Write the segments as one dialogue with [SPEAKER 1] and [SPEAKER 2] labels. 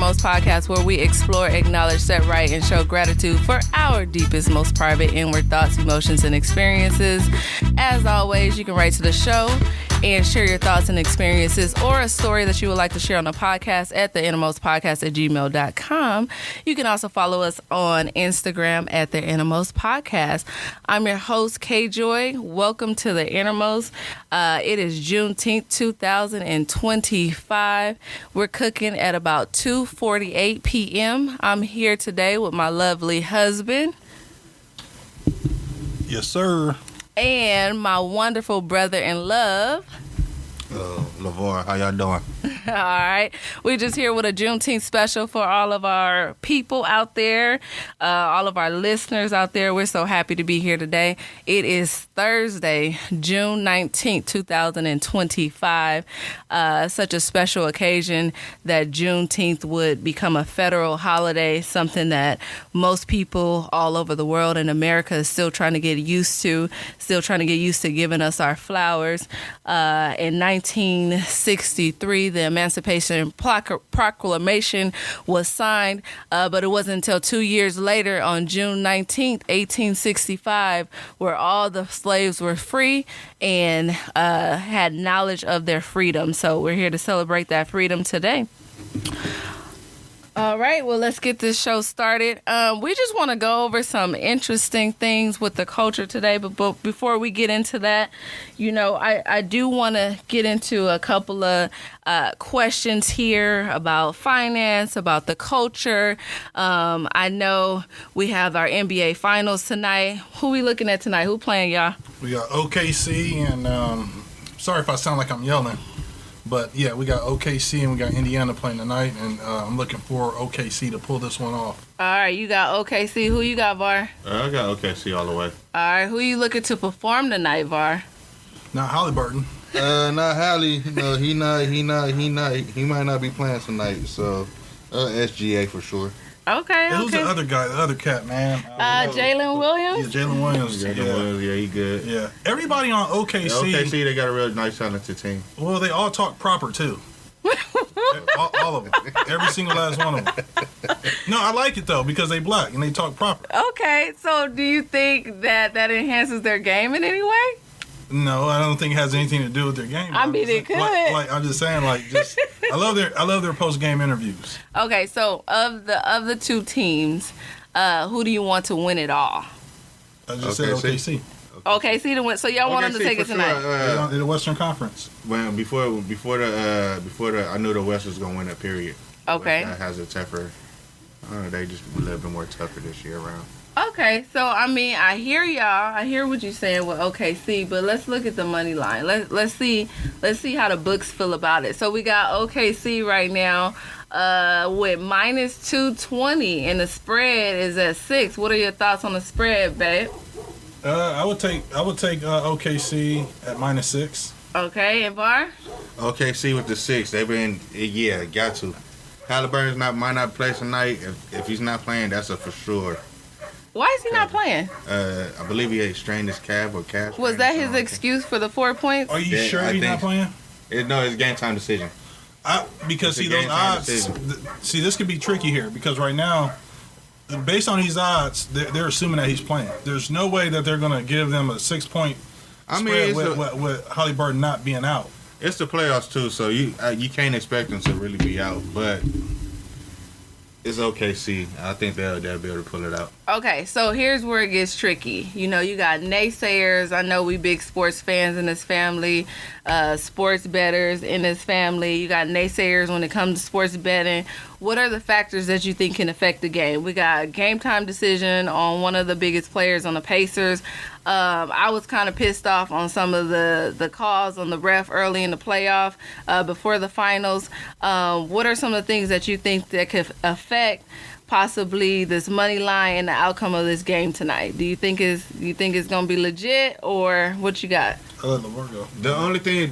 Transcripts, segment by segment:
[SPEAKER 1] Innermost Podcast, where we explore, acknowledge, set right, and show gratitude for our deepest, most private, inward thoughts, emotions, and experiences. As always, you can write to the show and share your thoughts and experiences or a story that you would like to share on the podcast at the Innermost Podcast at gmail.com. You can also follow us on Instagram at the Innermost Podcast. I'm your host, K-Joy. Welcome to the Innermost. It is Juneteenth, 2025. We're cooking at about 2:48 p.m. I'm here today with my lovely husband.
[SPEAKER 2] Yes, sir.
[SPEAKER 1] And my wonderful brother in love.
[SPEAKER 3] LaVar, how y'all doing?
[SPEAKER 1] All right. We're just here with a Juneteenth special for all of our people out there, all of our listeners out there. We're so happy to be here today. It is Thursday, June 19th, 2025. Such a special occasion that Juneteenth would become a federal holiday, something that most people all over the world and America is still trying to get used to, giving us our flowers. In 1963, the Emancipation Proclamation was signed, but it wasn't until 2 years later, on June 19th, 1865, where all the slaves were free and had knowledge of their freedom. So we're here to celebrate that freedom today. All right, well, let's get this show started. We just want to go over some interesting things with the culture today, but before we get into that, I do want to get into a couple of questions here about finance, about the culture. I know we have our NBA Finals tonight. Who we looking at tonight? Who playing, y'all?
[SPEAKER 2] We got OKC and, sorry if I sound like I'm yelling. But, yeah, we got OKC and we got Indiana playing tonight, and I'm looking for OKC to pull this one off.
[SPEAKER 1] All right, you got OKC. Who you got, VAR?
[SPEAKER 3] I got OKC all the way.
[SPEAKER 1] All right, who you looking to perform tonight, VAR?
[SPEAKER 2] Not Halliburton.
[SPEAKER 3] Not Hallie. No, he might not be playing tonight, so SGA for sure.
[SPEAKER 1] Okay.
[SPEAKER 2] Who's the other guy, the other cat, man?
[SPEAKER 1] Jalen Williams?
[SPEAKER 2] Yeah, Jalen Williams.
[SPEAKER 3] Yeah, he good.
[SPEAKER 2] Yeah. Everybody on OKC.
[SPEAKER 3] Yeah, OKC, they got a real nice talented team.
[SPEAKER 2] Well, they all talk proper, too. all of them. Every single last one of them. No, I like it, though, because they black and they talk proper.
[SPEAKER 1] Okay, so do you think that enhances their game in any way?
[SPEAKER 2] No, I don't think it has anything to do with their game.
[SPEAKER 1] I mean, it could.
[SPEAKER 2] I'm just saying, I love their post game interviews.
[SPEAKER 1] Okay, so of the two teams, who do you want to win it all?
[SPEAKER 2] I just said OKC.
[SPEAKER 1] OKC to win. So y'all want them to take it tonight?
[SPEAKER 2] Sure. In the Western Conference.
[SPEAKER 3] Well, before the I knew the West was gonna win a period.
[SPEAKER 1] Okay.
[SPEAKER 3] That has a tougher. They just a little bit more tougher this year around.
[SPEAKER 1] Okay, so I mean, I hear y'all. I hear what you're saying with OKC, but let's look at the money line. Let's see how the books feel about it. So we got OKC right now with minus 220, and the spread is at 6. What are your thoughts on the spread, babe?
[SPEAKER 2] I would take OKC at minus 6.
[SPEAKER 1] Okay, and VAR?
[SPEAKER 3] OKC with the 6. They've been got to. Halliburton might not play tonight. If he's not playing, that's a for sure.
[SPEAKER 1] Why is he not playing?
[SPEAKER 3] I believe he had strained his calf or calf.
[SPEAKER 1] Was that his excuse for the 4 points?
[SPEAKER 2] Are you sure he's not playing?
[SPEAKER 3] No, it's game time decision.
[SPEAKER 2] Because those odds. This could be tricky here because right now, based on these odds, they're assuming that he's playing. There's no way that they're going to give them a 6-point spread with Halliburton not being out.
[SPEAKER 3] It's the playoffs too, so you can't expect them to really be out, but. It's OKC. I think they'll be able to pull it out.
[SPEAKER 1] Okay, so here's where it gets tricky. You got naysayers. I know we big sports fans in this family, sports bettors in this family. You got naysayers when it comes to sports betting. What are the factors that you think can affect the game? We got a game time decision on one of the biggest players on the Pacers. I was kind of pissed off on some of the calls on the ref early in the playoff before the finals. What are some of the things that you think that could affect possibly this money line and the outcome of this game tonight? Do you think it's gonna be legit, or what you got?
[SPEAKER 2] I'll let LaVar go.
[SPEAKER 3] The only thing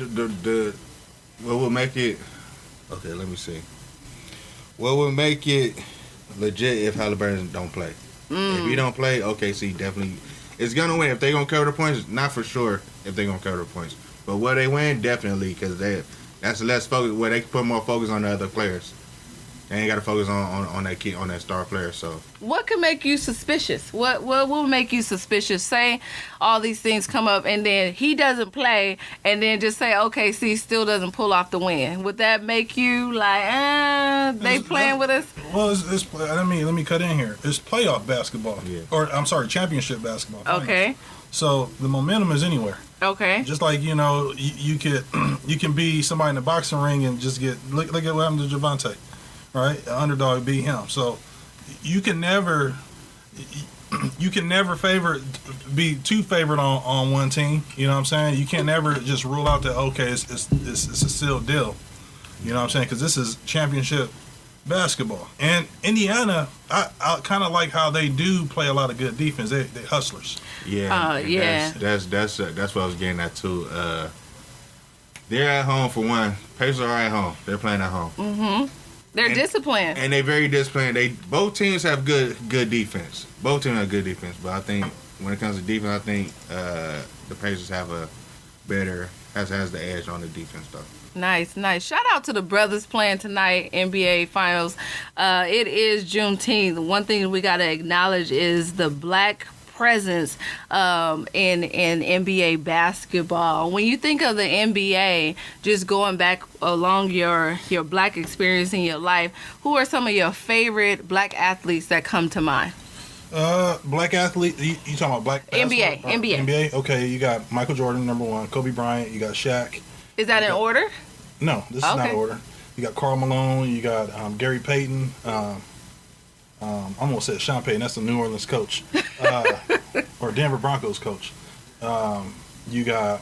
[SPEAKER 3] what will make it let me see. What will make it legit if Halliburton don't play? If he don't play, OKC definitely is gonna win. If they gonna cover the points, not for sure if they gonna cover the points, but will they win? Definitely, because that's less focus where they can put more focus on the other players. They ain't got to focus on that kid, on that star player. So
[SPEAKER 1] what could make you suspicious? What will make you suspicious? Say all these things come up and then he doesn't play, and then just say OKC still doesn't pull off the win. Would that make you like, they playing with us?
[SPEAKER 2] Well, it's let me cut in here. It's playoff basketball, or I'm sorry, championship basketball.
[SPEAKER 1] Okay.
[SPEAKER 2] So the momentum is anywhere.
[SPEAKER 1] Okay.
[SPEAKER 2] Just like, you know, you can be somebody in the boxing ring and just look at what happened to Javante. Right, an underdog beat him. So you can never be too favored on one team. You know what I'm saying? You can't never just rule out that it's a sealed deal. You know what I'm saying? Because this is championship basketball. And Indiana, I kind of like how they do play a lot of good defense. They hustlers.
[SPEAKER 3] Yeah. That's what I was getting at too. They're at home for one. Pacers are at home. They're playing at home.
[SPEAKER 1] Mm-hmm. They're disciplined. And
[SPEAKER 3] they're very disciplined. Both teams have good defense. Both teams have good defense. But I think when it comes to defense, I think the Pacers has the edge on the defense, though.
[SPEAKER 1] Nice. Shout out to the brothers playing tonight, NBA Finals. It is Juneteenth. One thing we got to acknowledge is the black presence in NBA basketball. When you think of the NBA, just going back along your black experience in your life, who are some of your favorite black athletes that come to mind?
[SPEAKER 2] Black athlete, you talking about black basketball?
[SPEAKER 1] NBA.
[SPEAKER 2] Okay, you got Michael Jordan, number one, Kobe Bryant, you got Shaq.
[SPEAKER 1] Is that in order?
[SPEAKER 2] No, this is not in order. You got Karl Malone, you got Gary Payton, I'm going to say Sean Payton, that's the New Orleans coach, or Denver Broncos coach. You got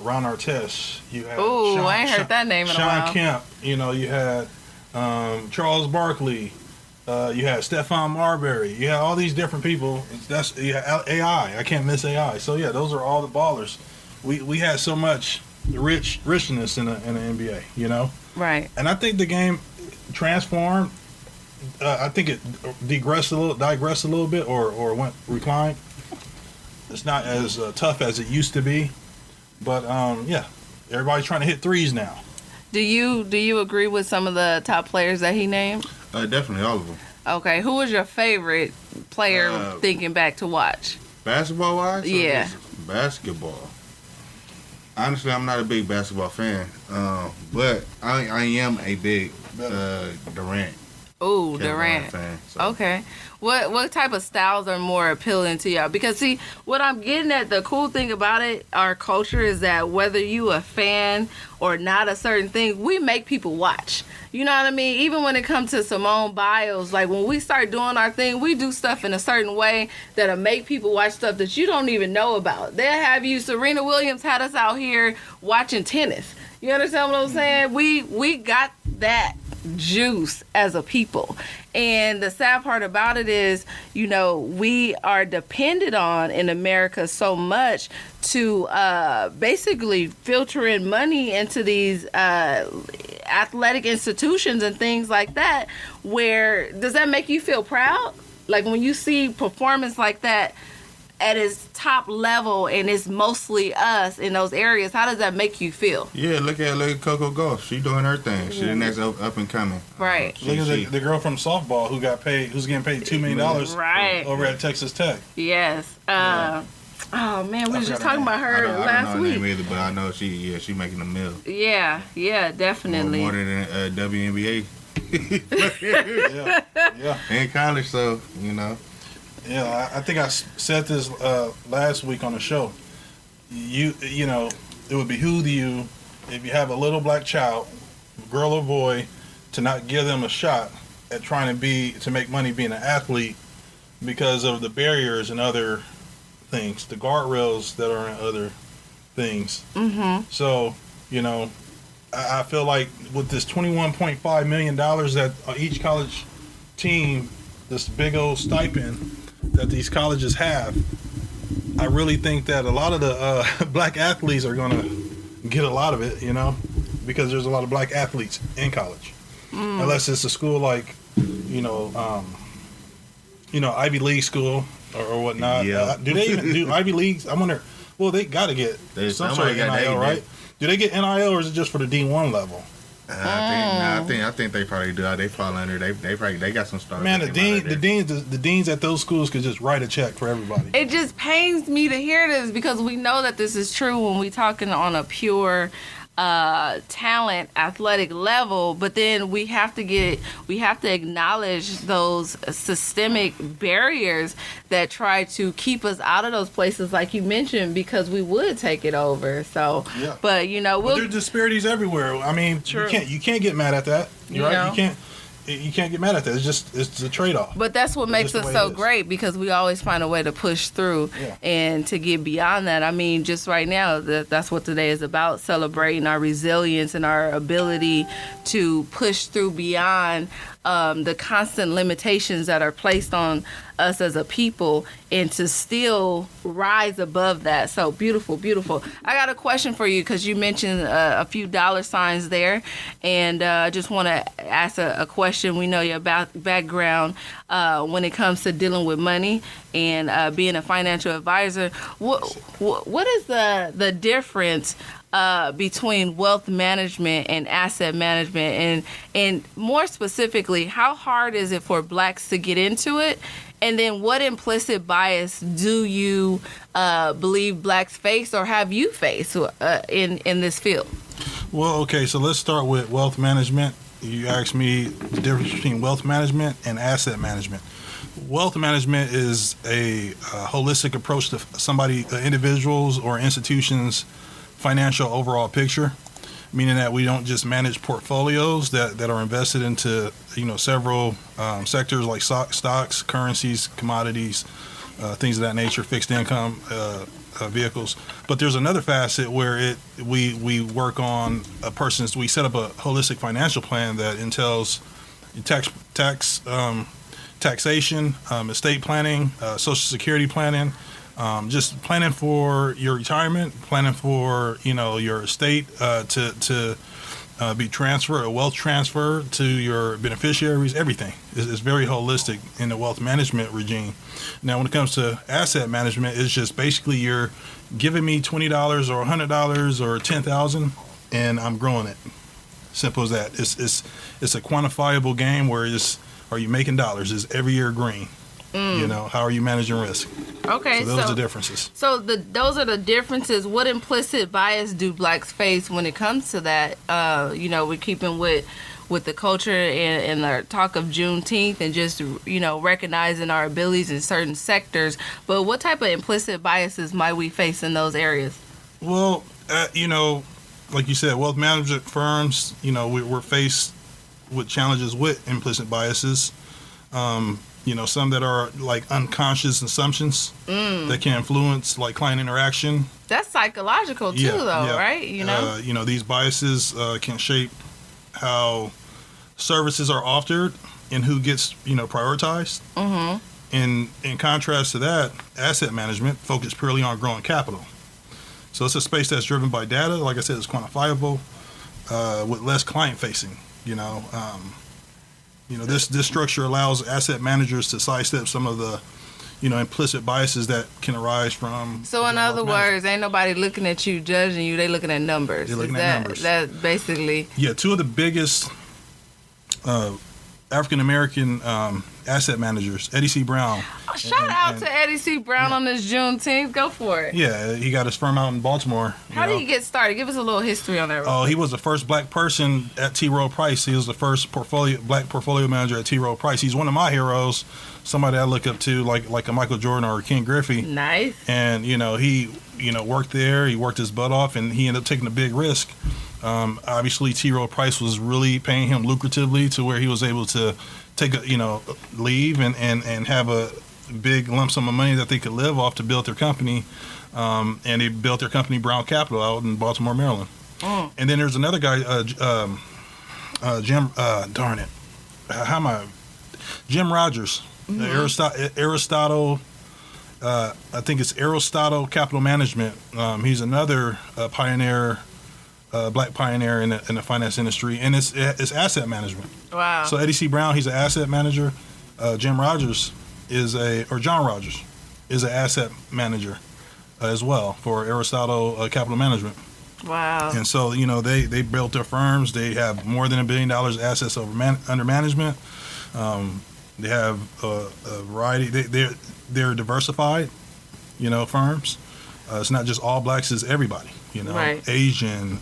[SPEAKER 2] Ron Artest. You had
[SPEAKER 1] I ain't heard that name in a while.
[SPEAKER 2] Sean Kemp. You know, you had Charles Barkley. You had Stephon Marbury. You had all these different people. You had AI. I can't miss AI. So, yeah, those are all the ballers. We had so much richness in the NBA, you know?
[SPEAKER 1] Right.
[SPEAKER 2] And I think the game transformed. I think it digressed a little bit, or went reclined. It's not as tough as it used to be, but everybody's trying to hit threes now.
[SPEAKER 1] Do you agree with some of the top players that he named?
[SPEAKER 3] Definitely, all of them.
[SPEAKER 1] Okay, who was your favorite player thinking back to watch?
[SPEAKER 3] Basketball wise?
[SPEAKER 1] Yeah.
[SPEAKER 3] Basketball. Honestly, I'm not a big basketball fan, but I am a big Durant.
[SPEAKER 1] Ooh, Durant.
[SPEAKER 3] Fan, so.
[SPEAKER 1] Okay. What type of styles are more appealing to y'all? Because, see, what I'm getting at, the cool thing about it, our culture, is that whether you a fan or not a certain thing, we make people watch. You know what I mean? Even when it comes to Simone Biles, like when we start doing our thing, we do stuff in a certain way that'll make people watch stuff that you don't even know about. They'll have you, Serena Williams had us out here watching tennis. You understand what I'm saying? We got that juice as a people. And the sad part about it is, you know, we are dependent on in America so much to basically filter in money into these athletic institutions and things like that. Where does that make you feel proud? Like when you see performance like that at its top level and it's mostly us in those areas, how does that make you feel?
[SPEAKER 3] Yeah, look at Coco Gauff. She doing her thing. She the next up and coming.
[SPEAKER 1] Right.
[SPEAKER 2] Look at the girl from softball who's getting paid $2 million over at Texas Tech.
[SPEAKER 1] Yes. Oh man, we were just talking about her last week.
[SPEAKER 3] I don't know her name either, but I know she making a meal.
[SPEAKER 1] Yeah, definitely.
[SPEAKER 3] More than WNBA.
[SPEAKER 2] Yeah.
[SPEAKER 3] In college, so you know.
[SPEAKER 2] Yeah, I think I said this last week on the show. You know, it would behoove you if you have a little black child, girl or boy, to not give them a shot at trying to make money being an athlete because of the barriers and other things, the guardrails that are in other things. Mm-hmm. So, you know, I feel like with this $21.5 million that each college team, this big old stipend that these colleges have, I really think that a lot of the black athletes are going to get a lot of it, you know, because there's a lot of black athletes in college. Unless it's a school like, Ivy League school or whatnot.
[SPEAKER 3] Yeah.
[SPEAKER 2] Do they even do Ivy Leagues? I wonder. Well, they got to get some sort of NIL, right? Do they get NIL or is it just for the D1 level?
[SPEAKER 3] I think they probably do. They fall under. They got some stars.
[SPEAKER 2] Man, the deans at those schools could just write a check for everybody.
[SPEAKER 1] It just pains me to hear this because we know that this is true when we talking on a pure talent athletic level, but then we have to acknowledge those systemic barriers that try to keep us out of those places like you mentioned, because we would take it over. So
[SPEAKER 2] yeah.
[SPEAKER 1] But
[SPEAKER 2] there's disparities everywhere. I mean,
[SPEAKER 1] true.
[SPEAKER 2] You can't get mad at that. You're right. You can't get mad at that. It's a trade-off.
[SPEAKER 1] But that's what makes us so great, because we always find a way to push through and to get beyond that. I mean, just right now, that's what today is about, celebrating our resilience and our ability to push through beyond the constant limitations that are placed on us as a people, and to still rise above that. So beautiful, beautiful. I got a question for you, because you mentioned a few dollar signs there, and I just want to ask a question. We know your background when it comes to dealing with money and being a financial advisor. What is the difference between wealth management and asset management, and more specifically, how hard is it for blacks to get into it? And then what implicit bias do you believe blacks face, or have you faced in this field?
[SPEAKER 2] Well, okay, so let's start with wealth management. You asked me the difference between wealth management and asset management. Wealth management is a holistic approach to individuals or institutions' financial overall picture, meaning that we don't just manage portfolios that are invested into several sectors like stocks, currencies, commodities, things of that nature, fixed income vehicles. But there's another facet where we work on we set up a holistic financial plan that entails taxation, estate planning, social security planning. Just planning for your retirement, planning for your estate to be transferred, a wealth transfer to your beneficiaries. Everything is very holistic in the wealth management regime. Now, when it comes to asset management, it's just basically you're giving me $20 or $100 or $10,000, and I'm growing it. Simple as that. It's a quantifiable game where are you making dollars? Is every year green? How are you managing risk?
[SPEAKER 1] Okay,
[SPEAKER 2] so those are the differences.
[SPEAKER 1] So those are the differences. What implicit bias do blacks face when it comes to that? We're keeping with the culture and the talk of Juneteenth, and just recognizing our abilities in certain sectors. But what type of implicit biases might we face in those areas?
[SPEAKER 2] Well, like you said, wealth management firms, we're faced with challenges with implicit biases. Some that are like unconscious assumptions that can influence like client interaction.
[SPEAKER 1] That's psychological too, right?
[SPEAKER 2] These biases can shape how services are offered and who gets prioritized. Mm-hmm. In contrast to that, asset management focuses purely on growing capital. So it's a space that's driven by data. Like I said, it's quantifiable with less client facing. This structure allows asset managers to sidestep some of the, implicit biases that can arise from. So
[SPEAKER 1] in other words, ain't nobody looking at you, judging you. They looking at numbers.
[SPEAKER 2] They're looking at numbers.
[SPEAKER 1] That basically.
[SPEAKER 2] Yeah, two of the biggest African American asset managers, Eddie C. Brown.
[SPEAKER 1] Shout out to Eddie C. Brown on this Juneteenth. Go for it.
[SPEAKER 2] Yeah, he got his firm out in Baltimore.
[SPEAKER 1] How did he get started? Give us a little history on that.
[SPEAKER 2] He was the first black person at T. Rowe Price. He was the first black portfolio manager at T. Rowe Price. He's one of my heroes, somebody I look up to, like a Michael Jordan or a Ken Griffey.
[SPEAKER 1] Nice.
[SPEAKER 2] And he worked there. He worked his butt off, and he ended up taking a big risk. Obviously, T. Rowe Price was really paying him lucratively to where he was able to take leave and have a big lump sum of money that they could live off to build their company. And they built their company, Brown Capital, out in Baltimore, Maryland. Oh. And then there's another guy, Jim. Jim Rogers, mm-hmm. Aristotle. I think it's Aristotle Capital Management. He's another pioneer. Black pioneer in the finance industry, and it's asset management.
[SPEAKER 1] Wow.
[SPEAKER 2] So Eddie C. Brown, he's an asset manager. John Rogers is an asset manager as well for Aristotle Capital Management.
[SPEAKER 1] Wow.
[SPEAKER 2] And so, they built their firms. They have more than $1 billion assets under management. They have a variety. They're diversified, firms. It's not just all blacks, it's everybody.
[SPEAKER 1] Right.
[SPEAKER 2] Asian,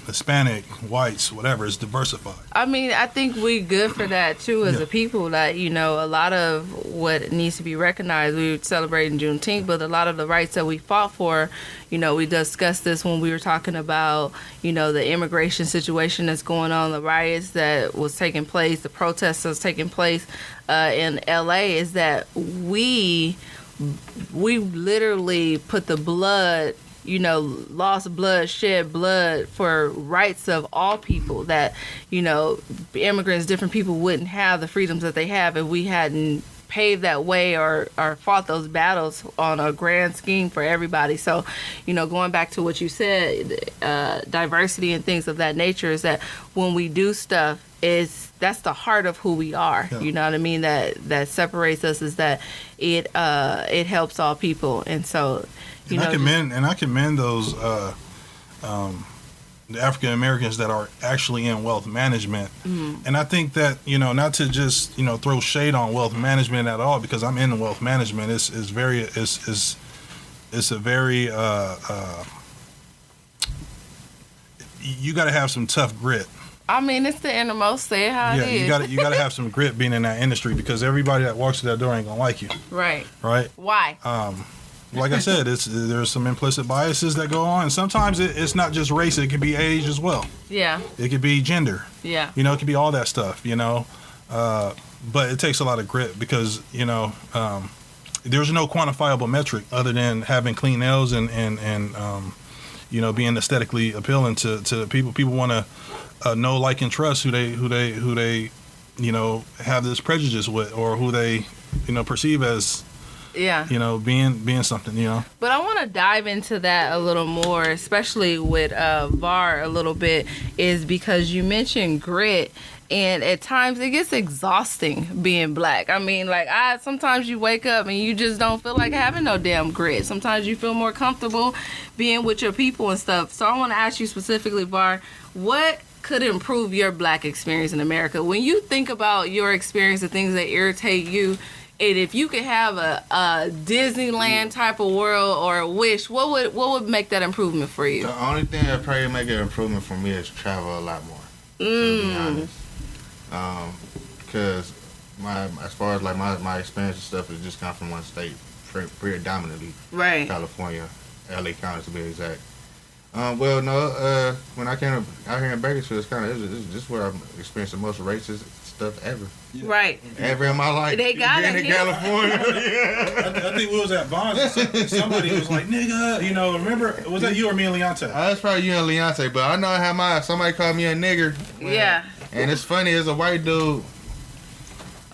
[SPEAKER 2] Hispanic, whites, whatever. It's diversified.
[SPEAKER 1] I mean, I think we good for that too as a people. That a lot of what needs to be recognized. We were celebrating Juneteenth, but a lot of the rights that we fought for, we discussed this when we were talking about the immigration situation that's going on, the riots that was taking place, the protests that was taking place in LA. Is that we literally put the blood. Lost blood, shed blood for rights of all people that, immigrants, different people wouldn't have the freedoms that they have if we hadn't paved that way or fought those battles on a grand scheme for everybody. So, going back to what you said, diversity and things of that nature is that when we do stuff, that's the heart of who we are. Yeah. You know what I mean? That separates us is that it helps all people. And so, I commend those the African Americans that are actually in wealth management. Mm-hmm. And I think that not to just throw shade on wealth management at all, because I'm in wealth management. It's a very you got to have some tough grit. I mean, it's the innermost. Say it how it is.
[SPEAKER 2] You got to have some grit being in that industry, because everybody that walks through that door ain't gonna like you.
[SPEAKER 1] Right.
[SPEAKER 2] Why? Like I said, there's some implicit biases that go on, and sometimes it's not just race; it could be age as well.
[SPEAKER 1] Yeah.
[SPEAKER 2] It could be gender.
[SPEAKER 1] Yeah.
[SPEAKER 2] It could be all that stuff. But it takes a lot of grit, because there's no quantifiable metric other than having clean nails and being aesthetically appealing to people. People want to know, like, and trust who they have this prejudice with, or who they perceive as.
[SPEAKER 1] Yeah.
[SPEAKER 2] Being something,
[SPEAKER 1] But I want to dive into that a little more, especially with VAR a little bit, is because you mentioned grit, and at times it gets exhausting being black. I mean, sometimes you wake up and you just don't feel like having no damn grit. Sometimes you feel more comfortable being with your people and stuff. So I want to ask you specifically, VAR, what could improve your black experience in America? When you think about your experience, the things that irritate you, and if you could have a Disneyland type of world or a wish, what would make that improvement for you?
[SPEAKER 3] The only thing that probably make an improvement for me is travel a lot more. To be honest, because as far as my experience and stuff, is just come from one state, predominantly,
[SPEAKER 1] right?
[SPEAKER 3] California, LA County to be exact. When I came out here in Bakersfield, it's just where I've experienced the most racist stuff ever.
[SPEAKER 1] Yeah. Right.
[SPEAKER 3] Ever in my life.
[SPEAKER 1] They got it
[SPEAKER 3] in California.
[SPEAKER 2] I think we was at Vons. Somebody was like, nigga, remember, was that you or me and Leonte?
[SPEAKER 3] That's probably you and Leonte, but I know I had somebody called me a nigger.
[SPEAKER 1] Yeah.
[SPEAKER 3] And it's funny, as a white dude,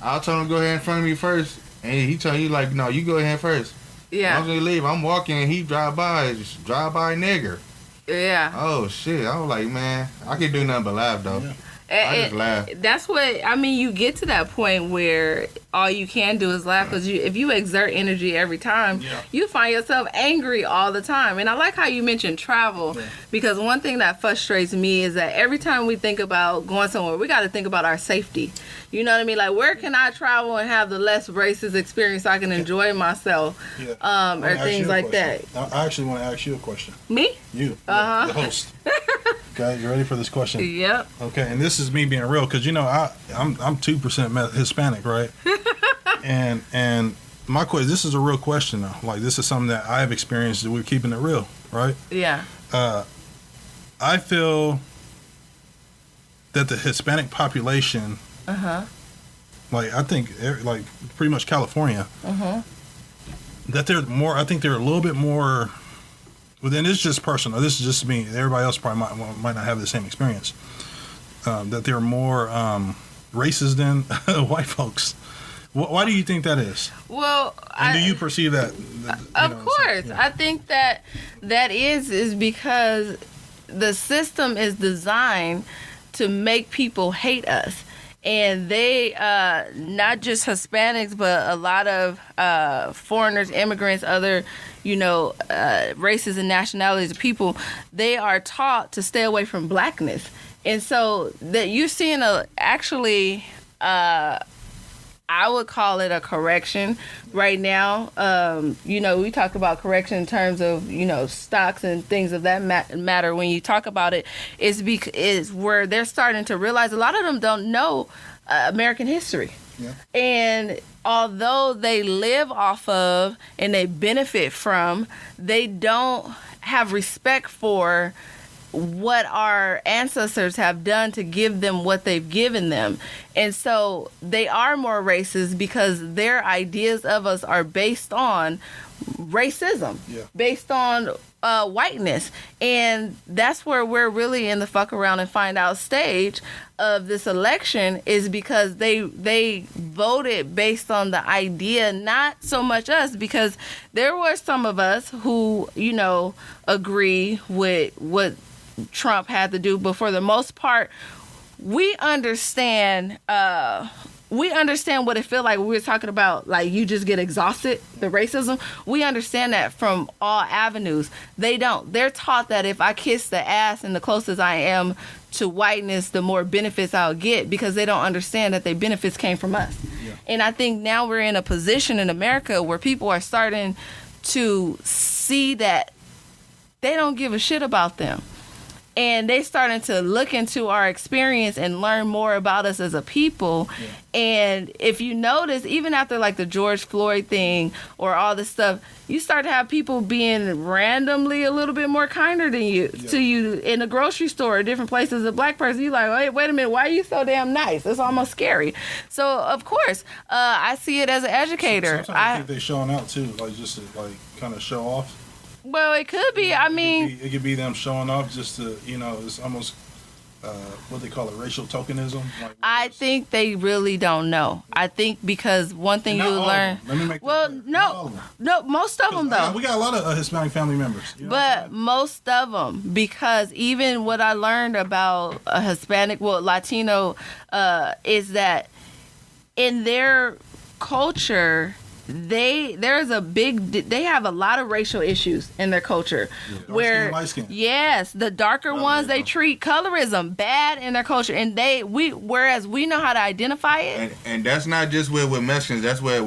[SPEAKER 3] I'll tell him to go ahead in front of me first, and he tell you no, you go ahead first.
[SPEAKER 1] Yeah.
[SPEAKER 3] Once we leave, I'm walking, and he drive by nigger.
[SPEAKER 1] Yeah.
[SPEAKER 3] Oh shit! I was like, man, I can't do nothing but laugh though. Yeah. I just laugh.
[SPEAKER 1] That's what I mean. You get to that point where all you can do is laugh, because if you exert energy every time, you find yourself angry all the time. And I like how you mentioned travel, because one thing that frustrates me is that every time we think about going somewhere, we got to think about our safety. You know what I mean? Like, where can I travel and have the less racist experience so I can enjoy myself, or things like that?
[SPEAKER 2] I actually want to ask you a question.
[SPEAKER 1] Me?
[SPEAKER 2] You, the host. Okay, you ready for this question?
[SPEAKER 1] Yep.
[SPEAKER 2] Okay, and this is me being real, because I'm 2% Hispanic, right? and my question, this is a real question though. Like, this is something that I have experienced. That we're keeping it real, right?
[SPEAKER 1] Yeah.
[SPEAKER 2] I feel that the Hispanic population, I think pretty much California, that they're more. I think they're a little bit more. Well, then it's just personal. This is just me. Everybody else probably might not have the same experience. That they're more racist than white folks. Why do you think that is?
[SPEAKER 1] Well,
[SPEAKER 2] do you perceive that?
[SPEAKER 1] Of course. Yeah. I think that is because the system is designed to make people hate us. and they not just Hispanics, but a lot of foreigners, immigrants, other races and nationalities of people, they are taught to stay away from blackness. And so that you're seeing I would call it a correction right now. We talk about correction in terms of, stocks and things of that matter. When you talk about it, is where they're starting to realize a lot of them don't know American history. Yeah. And although they live off of and they benefit from, they don't have respect for what our ancestors have done to give them what they've given them. And so they are more racist because their ideas of us are based on racism, based on whiteness. And that's where we're really in the fuck around and find out stage of this election, is because they voted based on the idea, not so much us, because there were some of us who, agree with what Trump had to do, but for the most part, we understand what it feel like. We were talking about, like, you just get exhausted, the racism. We understand that from all avenues. They don't. They're taught that if I kiss the ass and the closest I am to whiteness, the more benefits I'll get, because they don't understand that their benefits came from us. Yeah. And I think now we're in a position in America where people are starting to see that they don't give a shit about them. And they starting to look into our experience and learn more about us as a people. Yeah. And if you notice, even after like the George Floyd thing or all this stuff, you start to have people being randomly a little bit more kinder than you to you in the grocery store or different places. A black person, you like, hey, wait a minute, why are you so damn nice? It's almost scary. So of course, I see it as an educator.
[SPEAKER 2] Sometimes I think they're showing out too, like just to like kind of show off.
[SPEAKER 1] Well, it could be. I mean,
[SPEAKER 2] it could be them showing off just to, it's almost what they call it, racial tokenism. Like,
[SPEAKER 1] I think they really don't know. I think because one thing you learn.
[SPEAKER 2] Let me make
[SPEAKER 1] no, most of them though.
[SPEAKER 2] We got a lot of Hispanic family members.
[SPEAKER 1] But most of them, because even what I learned about a Hispanic, Latino, is that in their culture, they have a lot of racial issues in their culture. Yeah. Where
[SPEAKER 2] light skin.
[SPEAKER 1] Yes, the darker ones, they treat colorism bad in their culture, and whereas we know how to identify it.
[SPEAKER 3] And that's not just with Mexicans, that's where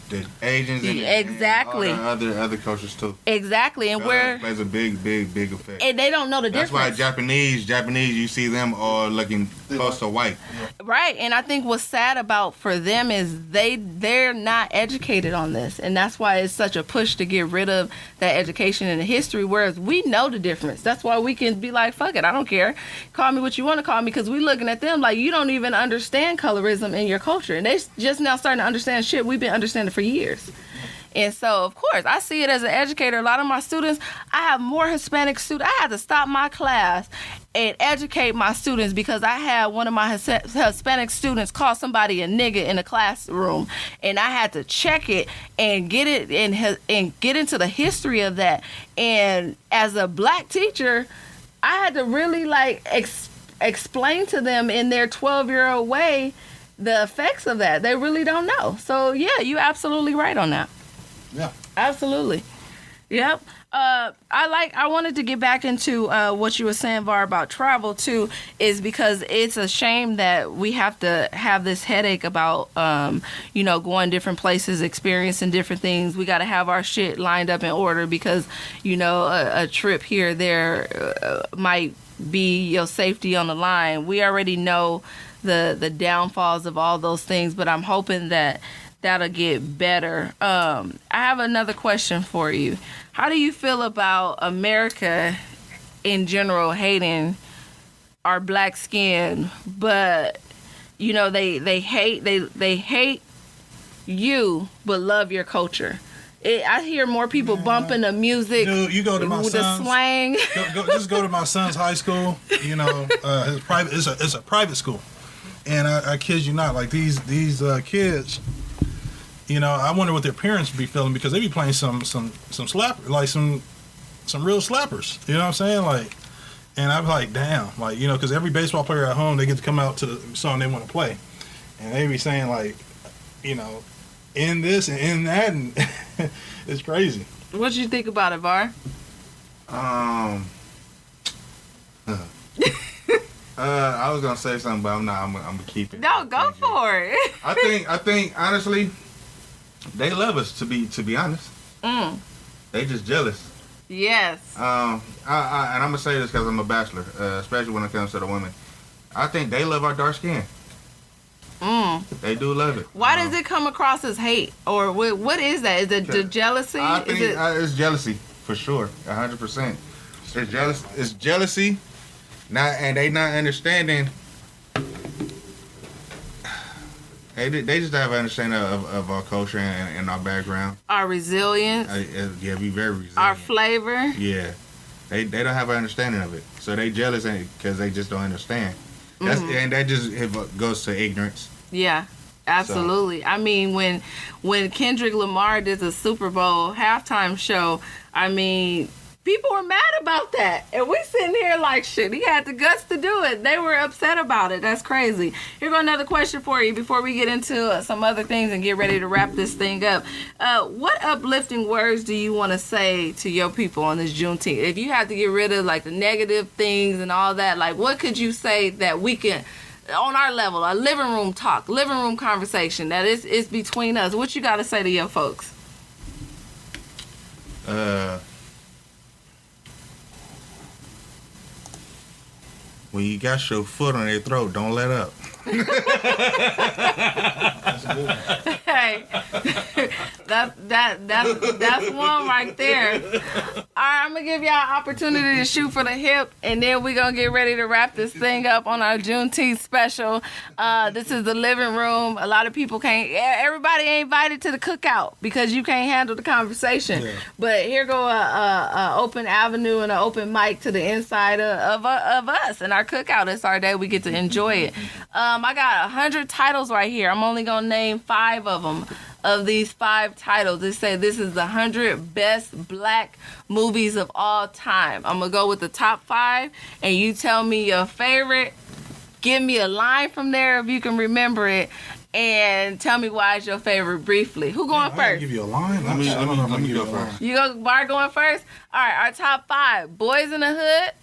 [SPEAKER 3] the Asians and
[SPEAKER 1] exactly
[SPEAKER 3] and all the other cultures too.
[SPEAKER 1] Exactly, and where
[SPEAKER 3] plays a big effect.
[SPEAKER 1] And they don't know the difference.
[SPEAKER 3] That's why Japanese, you see them all looking close to white.
[SPEAKER 1] Right, and I think what's sad about for them is they're not educated on this, and that's why it's such a push to get rid of that education in the history. Whereas we know the difference. That's why we can be like, fuck it, I don't care. Call me what you want to call me, because we looking at them like you don't even understand colorism in your culture, and they just now starting to understand shit we've been understanding for years. And so, of course, I see it as an educator. A lot of my students, I have more Hispanic students. I had to stop my class and educate my students because I had one of my Hispanic students call somebody a nigga in the classroom, and I had to check it and get it and get into the history of that. And as a black teacher, I had to really explain to them in their 12-year-old way the effects of that. They really don't know. So yeah, you're absolutely right on that.
[SPEAKER 2] Yeah,
[SPEAKER 1] absolutely. Yep. I wanted to get back into what you were saying, Var, about travel too, is because it's a shame that we have to have this headache about going different places, experiencing different things. We got to have our shit lined up in order because a trip here or there might be your safety on the line. We already know the downfalls of all those things, but I'm hoping that that'll get better. I have another question for you. How do you feel about America in general hating our black skin, but they hate you but love your culture? I hear more people bumping the music.
[SPEAKER 2] Dude, you go to my son's
[SPEAKER 1] the slang.
[SPEAKER 2] Just go to my son's high school. It's a private school. And I kid you not, like these kids, I wonder what their parents be feeling because they be playing some slapper, like some real slappers. You know what I'm saying? Like, And I'm like, damn, like, you know, because every baseball player at home, they get to come out to the song they want to play, and they be saying like, you know, in this and in that, and it's crazy.
[SPEAKER 1] What you think about it, Var?
[SPEAKER 3] I was gonna say something, but I'm not. I'm gonna keep it.
[SPEAKER 1] No, go for it.
[SPEAKER 3] I think honestly, they love us. To be honest, they just jealous.
[SPEAKER 1] Yes.
[SPEAKER 3] And I'm gonna say this because I'm a bachelor, especially when it comes to the women. I think they love our dark skin. They do love it.
[SPEAKER 1] Why does it come across as hate, or what is that? Is it the jealousy?
[SPEAKER 3] I think it's jealousy for sure, 100%. It's jealousy. And they not understanding. They just have an understanding of our culture and our background.
[SPEAKER 1] Our resilience.
[SPEAKER 3] Yeah, be very resilient.
[SPEAKER 1] Our flavor.
[SPEAKER 3] Yeah. They don't have an understanding of it. So they jealous because they just don't understand. And that just goes to ignorance.
[SPEAKER 1] Yeah, absolutely. So. I mean, when Kendrick Lamar did the Super Bowl halftime show, I mean, people were mad about that. And we sitting here like, shit, he had the guts to do it. They were upset about it. That's crazy. Here go another question for you before we get into some other things and get ready to wrap this thing up. What uplifting words do you want to say to your people on this Juneteenth? If you had to get rid of like the negative things and all that, like what could you say that we can, on our level, a living room talk, living room conversation that is between us? What you got to say to your folks?
[SPEAKER 3] When you got your foot on their throat, don't let up.
[SPEAKER 1] Hey, that's one right there. All right, I'm gonna give y'all an opportunity to shoot for the hip, and then we're gonna get ready to wrap this thing up on our Juneteenth special. This is the living room. A lot of people everybody ain't invited to the cookout because you can't handle the conversation. Yeah. But here go a open avenue and an open mic to the inside of us and our cookout. It's our day. We get to enjoy it. I got 100 titles right here. I'm only gonna name 5 of them. Of these 5 titles, they say this is the 100 best black movies of all time. I'm gonna go with the top 5, and you tell me your favorite. Give me a line from there if you can remember it, and tell me why it's your favorite briefly. Who going first?
[SPEAKER 2] I'll give you a line. Let me go first.
[SPEAKER 1] You go, Bar going first? All right, our top 5. Boys in the Hood.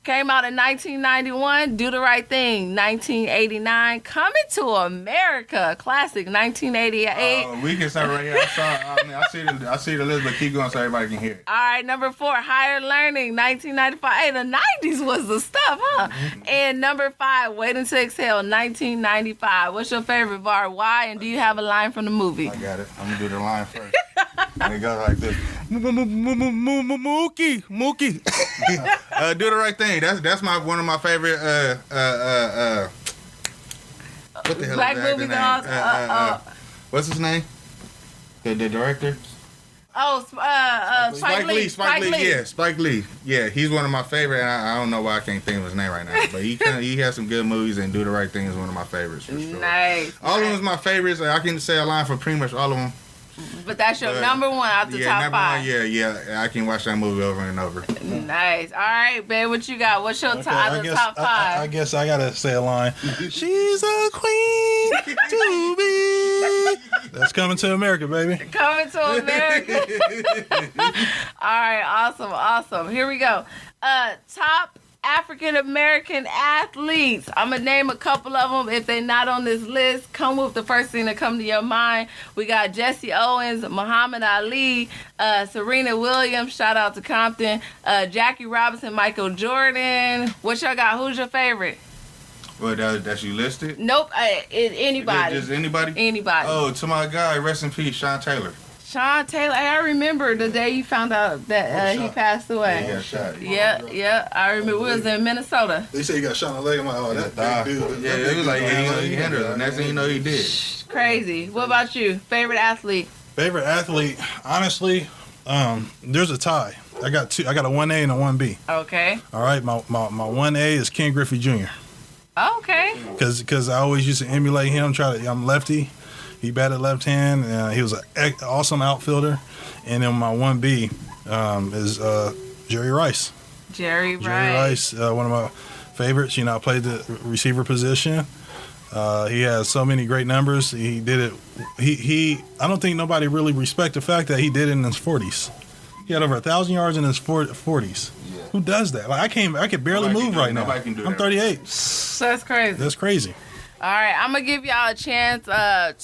[SPEAKER 1] Came out in 1991. Do the Right Thing, 1989. Coming to America, classic, 1988.
[SPEAKER 3] We can start right here. I see the list, but keep going so everybody can hear it.
[SPEAKER 1] All right, number 4, Higher Learning, 1995. Hey, the 90s was the stuff, huh? Mm-hmm. And number 5, Waiting to Exhale, 1995. What's your favorite bar? Why? And do you have a line from the movie?
[SPEAKER 3] I got it. I'm gonna do the line first. And it goes like this. Mookie. Do the Right Thing. That's one of my favorite what the hell
[SPEAKER 1] black
[SPEAKER 3] is
[SPEAKER 1] movies
[SPEAKER 3] name? What's his name? The director?
[SPEAKER 1] Oh, Spike Lee.
[SPEAKER 3] Yeah, Spike Lee. Yeah, he's one of my favorite. And I don't know why I can't think of his name right now, but he has some good movies, and Do the Right Thing is one of my favorites for sure.
[SPEAKER 1] Nice.
[SPEAKER 3] All of them is my favorites. I can say a line for pretty much all of them.
[SPEAKER 1] But that's your number 1 out the top 5.
[SPEAKER 3] Yeah. I can watch that movie over and over.
[SPEAKER 1] Nice. All right, babe, what you got? What's your top 5?
[SPEAKER 2] I guess I gotta say a line. She's a queen to be. That's Coming to America, baby.
[SPEAKER 1] Coming to America. All right, awesome. Here we go. Top African American athletes. I'm gonna name a couple of them. If they're not on this list, come with the first thing that come to your mind. We got Jesse Owens, Muhammad Ali, Serena Williams, shout out to Compton, Jackie Robinson, Michael Jordan. What y'all got? Who's your favorite?
[SPEAKER 3] Well, that's you listed?
[SPEAKER 1] Nope, anybody.
[SPEAKER 3] Just anybody?
[SPEAKER 1] Anybody.
[SPEAKER 3] Oh, to my guy, rest in peace, Sean Taylor.
[SPEAKER 1] Sean Taylor, I remember the day you found out that he passed away.
[SPEAKER 3] He got shot.
[SPEAKER 1] Yeah, I remember. We was in Minnesota.
[SPEAKER 2] They say he got shot in the leg. I'm like, oh, that big dude.
[SPEAKER 3] Yeah, it was like he handled it. Next thing you know, he did.
[SPEAKER 1] Crazy. What about you? Favorite athlete?
[SPEAKER 2] Favorite athlete? Honestly, there's a tie. I got 2. I got a 1A and a 1B.
[SPEAKER 1] Okay.
[SPEAKER 2] All right, my 1A is Ken Griffey Jr.
[SPEAKER 1] Okay.
[SPEAKER 2] Because I always used to emulate him. I'm lefty. He batted left hand. He was an awesome outfielder. And then my 1B is Jerry Rice.
[SPEAKER 1] Jerry
[SPEAKER 2] Rice, one of my favorites. I played the receiver position. He has so many great numbers. He did it. I don't think nobody really respect the fact that he did it in his 40s. He had over 1,000 yards in his 40s. Yeah. Who does that? Like I could barely move right now. I'm 38.
[SPEAKER 1] That's crazy.
[SPEAKER 2] That's crazy.
[SPEAKER 1] All right, I'm going to give y'all a chance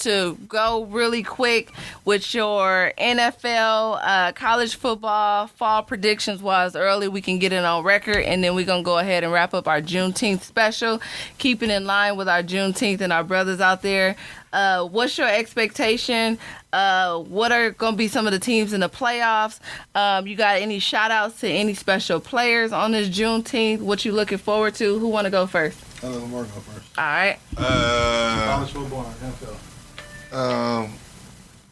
[SPEAKER 1] to go really quick with your NFL, college football, fall predictions while it's early. We can get it on record, and then we're going to go ahead and wrap up our Juneteenth special, keeping in line with our Juneteenth and our brothers out there. What's your expectation? What are going to be some of the teams in the playoffs? You got any shout-outs to any special players on this Juneteenth? What you looking forward to? Who want to go first?
[SPEAKER 2] I'll let Lamar go first.
[SPEAKER 1] All right.
[SPEAKER 2] College football and NFL.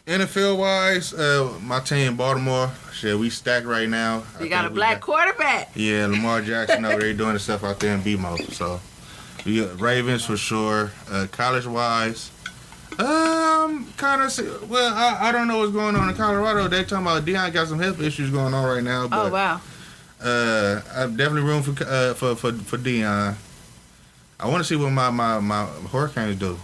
[SPEAKER 3] NFL-wise, my team, Baltimore, shit, we stacked right now.
[SPEAKER 1] You got a black quarterback.
[SPEAKER 3] Yeah, Lamar Jackson over there doing the stuff out there in BMO. So, we got Ravens for sure. College-wise, kind of. Well, I don't know what's going on in Colorado. They talking about Deion got some health issues going on right now. But,
[SPEAKER 1] oh wow.
[SPEAKER 3] I'm definitely room for Deion. I want to see what my Hurricanes do,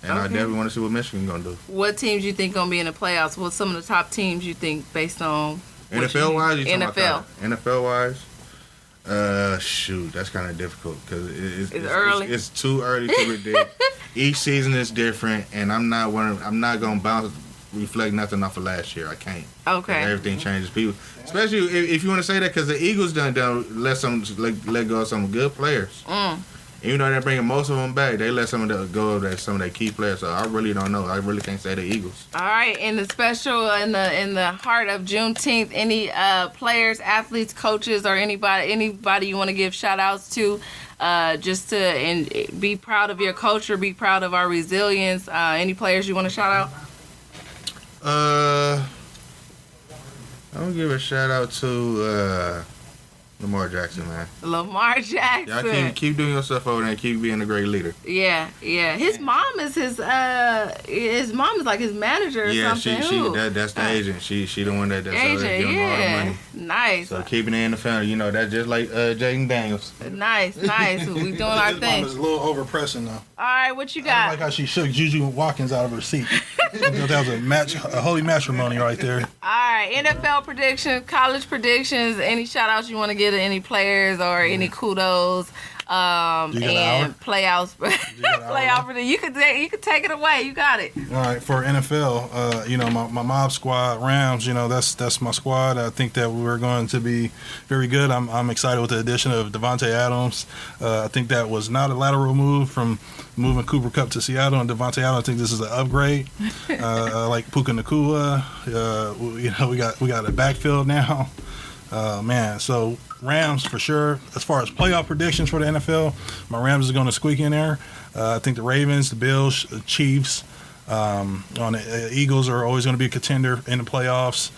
[SPEAKER 3] and I definitely want to see what Michigan gonna do.
[SPEAKER 1] What teams you think gonna be in the playoffs? What's some of the top teams you think based on
[SPEAKER 3] NFL wise?
[SPEAKER 1] NFL
[SPEAKER 3] wise. Shoot, that's kind of difficult because it's
[SPEAKER 1] early.
[SPEAKER 3] It's too early to predict. Each season is different, and I'm not gonna reflect nothing off of last year. I can't.
[SPEAKER 1] Okay.
[SPEAKER 3] Everything changes. People, especially if you want to say that, because the Eagles done let go of some good players. Even though they're bringing most of them back, they let some of them go of some of their key players. So I really don't know. I really can't say the Eagles.
[SPEAKER 1] All right, in the special, in the heart of Juneteenth, any players, athletes, coaches, or anybody you want to give shout outs to, just to be proud of your culture, be proud of our resilience. Any players you want to shout out?
[SPEAKER 3] I'm gonna give a shout out to Lamar Jackson, man.
[SPEAKER 1] Lamar Jackson.
[SPEAKER 3] Y'all keep doing your stuff over there and keep being a great leader.
[SPEAKER 1] Yeah. His mom is his mom is like his manager or something.
[SPEAKER 3] Yeah, that's the agent. She the one that's
[SPEAKER 1] agent,
[SPEAKER 3] giving him all the money.
[SPEAKER 1] Nice.
[SPEAKER 3] So keeping it in the family, that's just like Jaden Daniels.
[SPEAKER 1] Nice. We doing our thing.
[SPEAKER 2] His mom is a little over-pressing though.
[SPEAKER 1] All right, what you got?
[SPEAKER 2] I like how she shook Juju Watkins out of her seat. That was a holy matrimony right there.
[SPEAKER 1] All right, NFL predictions, college predictions. Any shout outs you want to give to any players or any kudos? And playoffs. Playoff. You could take it away. You got it.
[SPEAKER 2] All right, for NFL, my mob squad, Rams. That's my squad. I think that we're going to be very good. I'm excited with the addition of Devontae Adams. I think that was not a lateral move from moving Cooper Kupp to Seattle and Devontae Adams. I think this is an upgrade. Like Puka Nacua. We got a backfield now. Man, so Rams for sure. As far as playoff predictions for the NFL, my Rams is going to squeak in there. I think the Ravens, the Bills, the Chiefs, on the Eagles are always going to be a contender in the playoffs.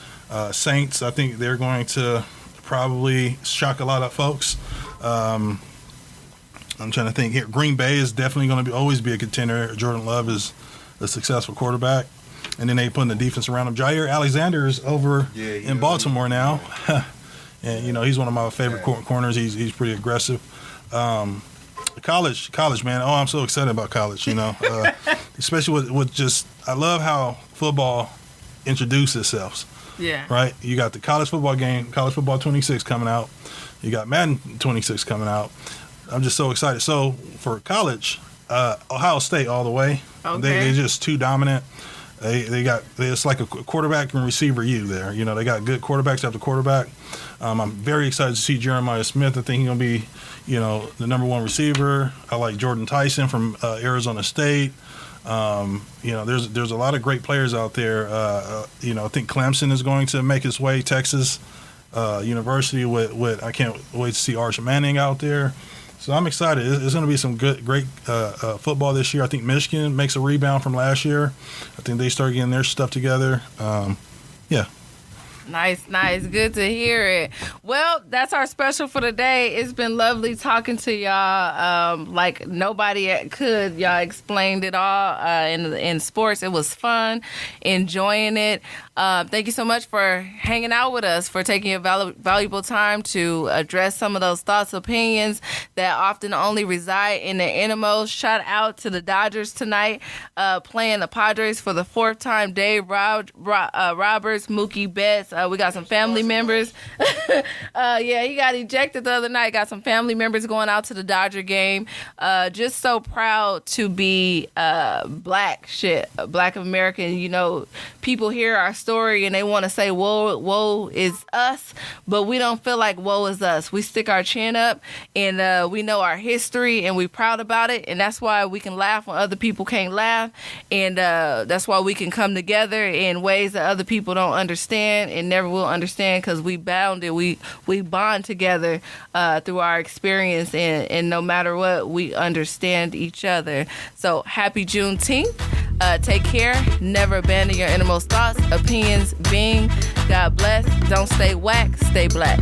[SPEAKER 2] Saints, I think they're going to probably shock a lot of folks. I'm trying to think here. Green Bay is definitely going to always be a contender. Jordan Love is a successful quarterback. And then they putting the defense around him. Jair Alexander is over in Baltimore now. And, he's one of my favorite corners. He's pretty aggressive. College, man. Oh, I'm so excited about college, especially with just – I love how football introduced itself.
[SPEAKER 1] Yeah. Right?
[SPEAKER 2] You got the college football game, college football 26 coming out. You got Madden 26 coming out. I'm just so excited. So, for college, Ohio State all the way. Okay. They're just too dominant. It's like a quarterback and receiver there. They got good quarterbacks after quarterback. I'm very excited to see Jeremiah Smith. I think he's going to be, the number one receiver. I like Jordan Tyson from Arizona State. There's a lot of great players out there. I think Clemson is going to make its way. Texas University with I can't wait to see Arch Manning out there. So I'm excited. It's going to be some great football this year. I think Michigan makes a rebound from last year. I think they start getting their stuff together. Yeah.
[SPEAKER 1] Nice. Good to hear it. Well, that's our special for today. It's been lovely talking to y'all. Like nobody could. Y'all explained it all in sports. It was fun, enjoying it. Thank you so much for hanging out with us, for taking your valuable time to address some of those thoughts, opinions that often only reside in the innermost. Shout out to the Dodgers tonight, playing the Padres for the fourth time. Dave Roberts, Mookie Betts. We got some family members. Yeah, he got ejected the other night. Got some family members going out to the Dodger game. Just so proud to be Black American. You know, people hear our story and they want to say, woe is us, but we don't feel like woe is us. We stick our chin up and we know our history and we're proud about it. And that's why we can laugh when other people can't laugh. And that's why we can come together in ways that other people don't understand and never will understand, because we bounded, we bond together through our experience, and no matter what, we understand each other. So happy Juneteenth. Take care. Never abandon your innermost thoughts, opinions, being. God bless. Don't stay whack. Stay black.